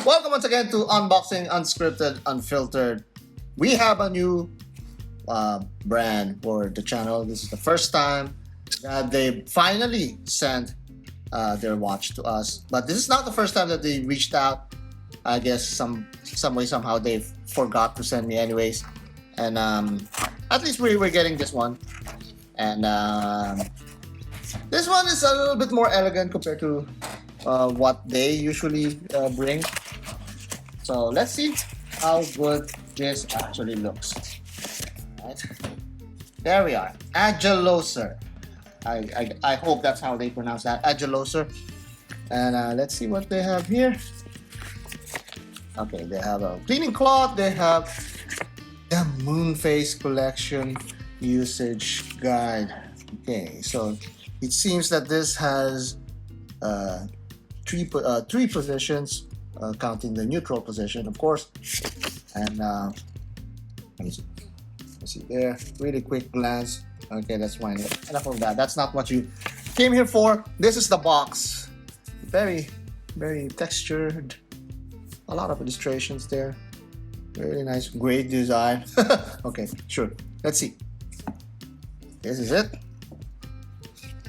Welcome once again to Unboxing Unscripted Unfiltered. We have a new brand for the channel. This is the first time that they finally sent their watch to us. But this is not the first time that they reached out. I guess some way somehow they forgot to send me anyways. And at least we're getting this one. And this one is a little bit more elegant compared to what they usually bring. So let's see how good this actually looks. Right. There we are, Agelocer. I hope that's how they pronounce that, Agelocer. And let's see what they have here. Okay, they have a cleaning cloth. They have the Moon Phase Collection usage guide. Okay, so it seems that this has three positions, counting the neutral position, of course. And let me see. Let's see there. Really quick glance. Okay, that's fine. Enough of that. That's not what you came here for. This is the box. Very, very textured. A lot of illustrations there. Really nice. Great design. Okay, sure. Let's see. This is it.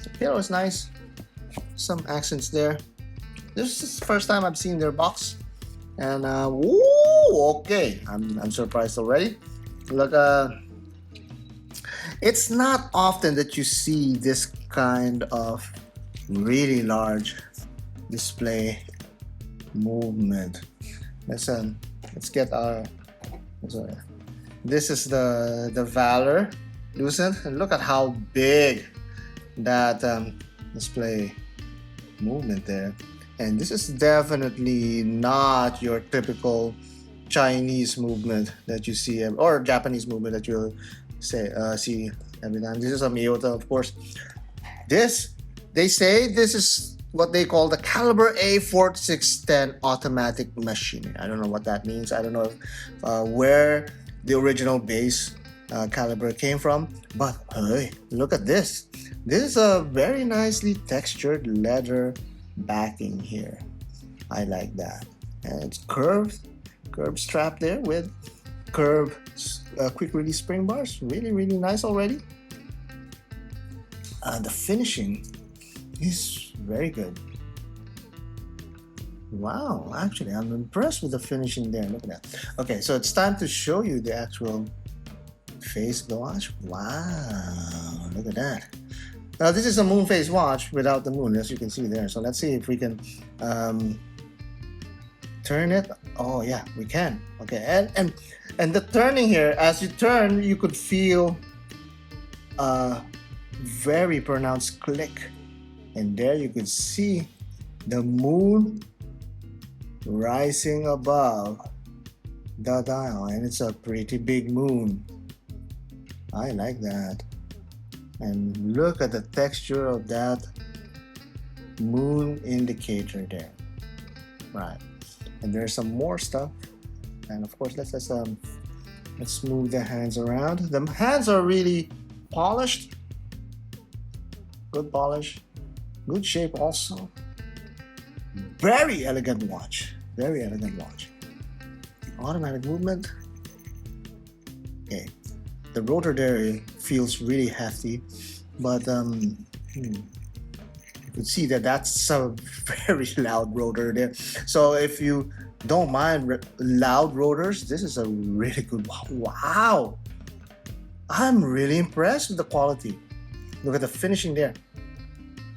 The pillow is nice. Some accents there. This is the first time I've seen their box. And woo, okay. I'm surprised already. Look, it's not often that you see this kind of really large display movement. Let's get our. This is the Valor Lucent, and look at how big that display movement there. And this is definitely not your typical Chinese movement that you see, or Japanese movement that you'll see every time. This is a Miyota, of course. They say this is what they call the Caliber A4610 automatic machine. I don't know what that means. I don't know where the original base caliber came from. But hey, look at this. This is a very nicely textured leather backing here. I like that. And it's curved strap there with curved quick release spring bars. Really, really nice already. The finishing is very good. Wow, actually I'm impressed with the finishing there. Look at that. Okay, so it's time to show you the actual face watch. Wow, look at that. Now this is a moon phase watch without the moon, as you can see there. So let's see if we can turn it. Oh yeah, we can. Okay, and the turning here, as you turn, you could feel a very pronounced click. And there you could see the moon rising above the dial, and it's a pretty big moon. I like that. And look at the texture of that moon indicator there. Right. And there's some more stuff. And of course, let's move the hands around. The hands are really polished. Good polish. Good shape also. Very elegant watch. Very elegant watch. Automatic movement. Okay. The rotor there feels really hefty, but you could see that that's a very loud rotor there. So if you don't mind loud rotors, this is a really good one. Wow! I'm really impressed with the quality. Look at the finishing there.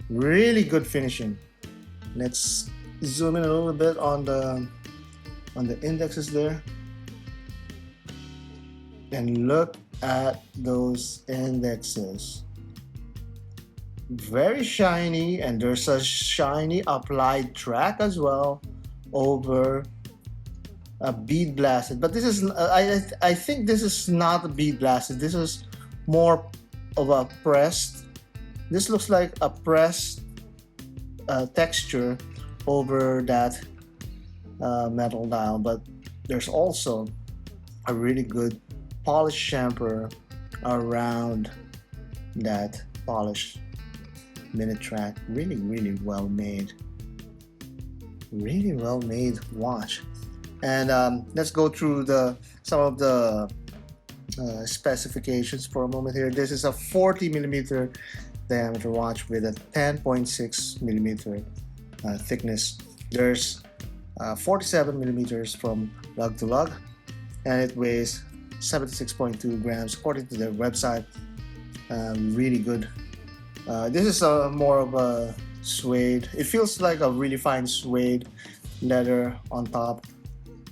Really good finishing. Let's zoom in a little bit on the indexes there. And look at those indexes. Very shiny, and there's a shiny applied track as well over a bead blasted. But this is I think this is not a bead blasted. This is more of a pressed. This looks like a pressed texture over that metal dial, but there's also a really good polished chamfer around that polished minute track. Really, really well made. really well made watch. And let's go through some of the specifications for a moment here. This is a 40 millimeter diameter watch with a 10.6 millimeter thickness. There's 47 millimeters from lug to lug, and it weighs 76.2 grams according to their website. Really good. This is more of a suede. It feels like a really fine suede leather on top,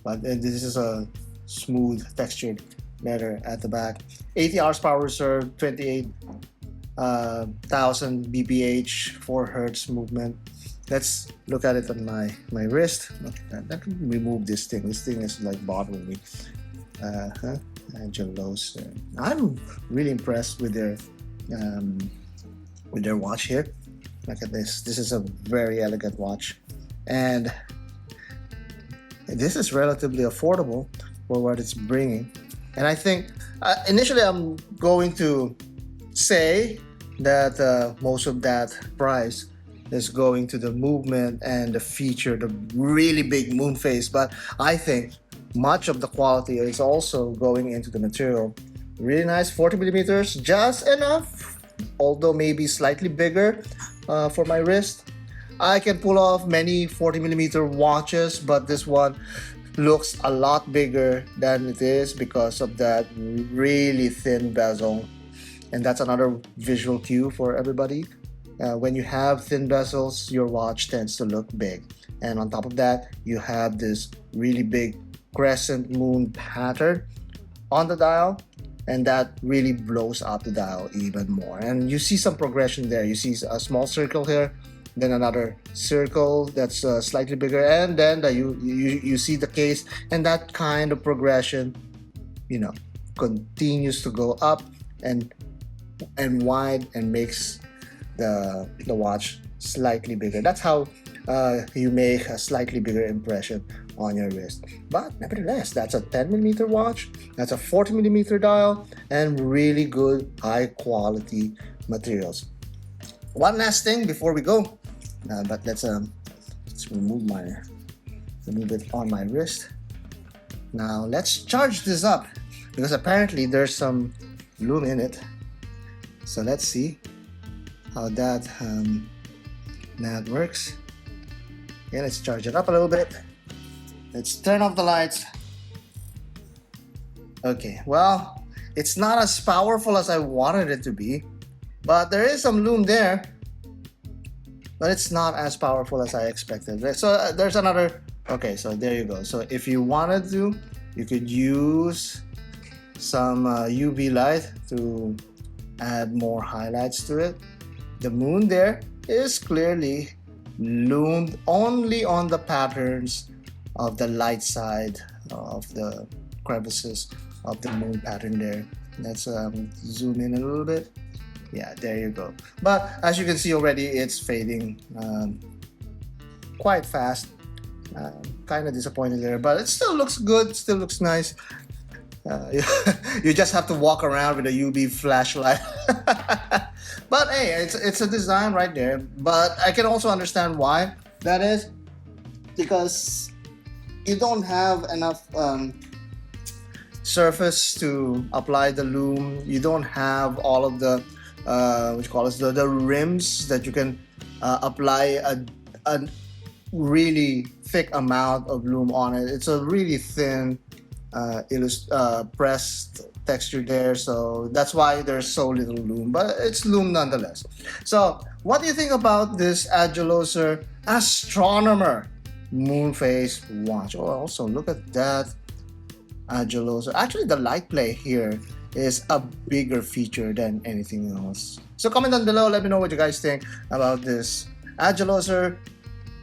but this is a smooth textured leather at the back. 80 horsepower reserve, 28,000 bph, 4 hertz movement. Let's look at it on my wrist. I can remove this thing. This thing is like bothering me. Agelocer. I'm really impressed with their watch here. Look at this. This is a very elegant watch, and this is relatively affordable for what it's bringing. And I think initially I'm going to say that most of that price is going to the movement and the feature, the really big moon face, but I think much of the quality is also going into the material. Really nice, 40 millimeters, just enough, although maybe slightly bigger for my wrist. I can pull off many 40 millimeter watches, but this one looks a lot bigger than it is because of that really thin bezel. And that's another visual cue for everybody. When you have thin bezels, your watch tends to look big. And on top of that, you have this really big crescent moon pattern on the dial, and that really blows out the dial even more. And you see some progression there. You see a small circle here, then another circle that's slightly bigger, and then you see the case, and that kind of progression, continues to go up and wide and makes the watch slightly bigger. That's how you make a slightly bigger impression on your wrist. But nevertheless, that's a 10 millimeter watch, that's a 40 millimeter dial, and really good high quality materials. One last thing before we go, but let's remove it on my wrist. Now let's charge this up, because apparently there's some Lume in it. So let's see how that works. Okay, let's charge it up a little bit. Let's turn off the lights. Okay, well, it's not as powerful as I wanted it to be, but there is some Lume there, but it's not as powerful as I expected. So there's another. Okay, so there you go. So if you wanted to, you could use some UV light to add more highlights to it. The moon there is clearly loomed only on the patterns of the light side of the crevices of the moon pattern there. Let's zoom in a little bit. Yeah, there you go. But as you can see already, it's fading quite fast. Kind of disappointed there, but it still looks good, still looks nice. You just have to walk around with a UV flashlight. But hey, it's a design right there. But I can also understand why that is, because you don't have enough surface to apply the Lume. You don't have all of the the rims that you can apply a really thick amount of Lume on it. It's a really thin pressed texture there, so that's why there's so little Lume, but it's Lume nonetheless. So what do you think about this Agelocer Astronomer moon face watch? Oh, also look at that Agelocer. Actually, the light play here is a bigger feature than anything else. So comment down below, let me know what you guys think about this Agelocer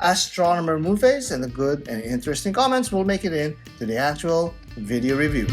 Astronomer moon face, and the good and interesting comments will make it into the actual video review.